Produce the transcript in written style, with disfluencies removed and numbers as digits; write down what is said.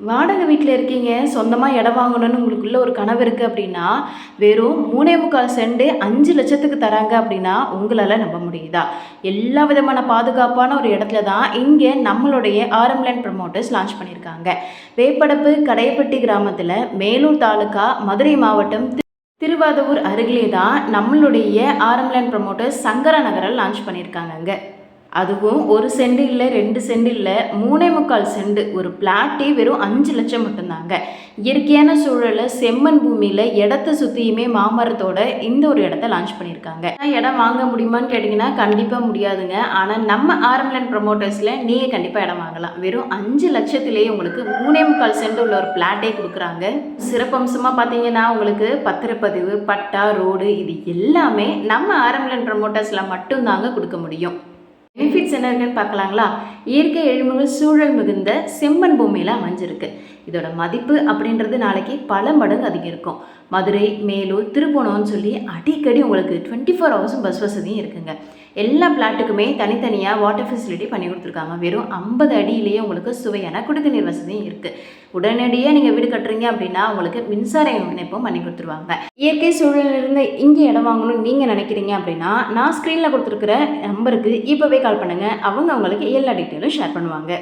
வாடகை வீட்டில் இருக்கீங்க, சொந்தமாக இடம் வாங்கணும்னு உங்களுக்குள்ள ஒரு கனவு இருக்குது அப்படின்னா, வெறும் 3.25 சென்ட் 5,00,000க்கு தராங்க அப்படின்னா, உங்களால் நம்ப முடியுதா? எல்லா விதமான பாதுகாப்பான ஒரு இடத்துல தான் இங்கே நம்மளுடைய ஆர்எம் ப்ரமோட்டர்ஸ் லான்ச் பண்ணியிருக்காங்க. வேப்படப்பு கடையப்பட்டி கிராமத்தில் மேலூர் தாலுகா மதுரை மாவட்டம் திருவாதவூர் அருகிலே தான் நம்மளுடைய ஆர்எம் ப்ரமோட்டர்ஸ் சங்கரா நகரில் லான்ச் பண்ணியிருக்காங்க. அதுவும் 1 சென்ட் இல்லை, 2 சென்ட் இல்லை, 3.25 சென்ட் ஒரு பிளாட்டே வெறும் 5 லட்சம் மட்டும்தாங்க. இயற்கையான சூழலில் செம்மண் பூமியில் இடத்த சுற்றியுமே மாமரத்தோட இந்த ஒரு இடத்த லான்ச் பண்ணியிருக்காங்க. இடம் வாங்க முடியுமான்னு கேட்டிங்கன்னா கண்டிப்பாக முடியாதுங்க. ஆனால் நம்ம ஆர்எம் ப்ரமோட்டர்ஸில் நீங்கள் கண்டிப்பாக இடம் வாங்கலாம். வெறும் 5 லட்சத்திலேயே உங்களுக்கு 3.25 சென்ட் உள்ள ஒரு பிளாட்டே கொடுக்குறாங்க. சிறப்பம்சமாக பார்த்தீங்கன்னா உங்களுக்கு பத்திரப்பதிவு, பட்டா, ரோடு இது எல்லாமே நம்ம ஆர்எம் ப்ரமோட்டர்ஸில் மட்டும்தாங்க கொடுக்க முடியும். பெனிஃபிட்ஸ் என்ன இருக்குன்னு பார்க்கலாங்களா? இயற்கை எழில்மிகு சூழல் மிகுந்த செம்மண் பூமியில் அமைஞ்சிருக்கு. இதோட மதிப்பு அப்படின்றது நாளைக்கு பல மடங்கு அதிகம் இருக்கும். மதுரை, மேலூர், திருப்போணம்னு சொல்லி அடிக்கடி உங்களுக்கு 24 ஹவர்ஸும் பஸ் வசதியும் இருக்குங்க. எல்லா பிளாட்டுக்குமே தனித்தனியாக வாட்டர் ஃபெசிலிட்டி பண்ணி கொடுத்துருக்காங்க. வெறும் 50 அடியிலேயே உங்களுக்கு சுவையான குடிநீர் வசதியும் இருக்குது. உடனடியாக நீங்கள் வீடு கட்டுறீங்க அப்படின்னா உங்களுக்கு மின்சார இணைப்பும் பண்ணி கொடுத்துருவாங்க. இயற்கை சூழலிலிருந்து இங்கே இடம் வாங்கணும்னு நீங்கள் நினைக்கிறீங்க அப்படின்னா நான் ஸ்க்ரீனில் கொடுத்துருக்குற நம்பருக்கு இப்போவே கால் பண்ணுங்கள். அவங்க உங்களுக்கு எல்லா டீட்டெயிலும் ஷேர் பண்ணுவாங்க.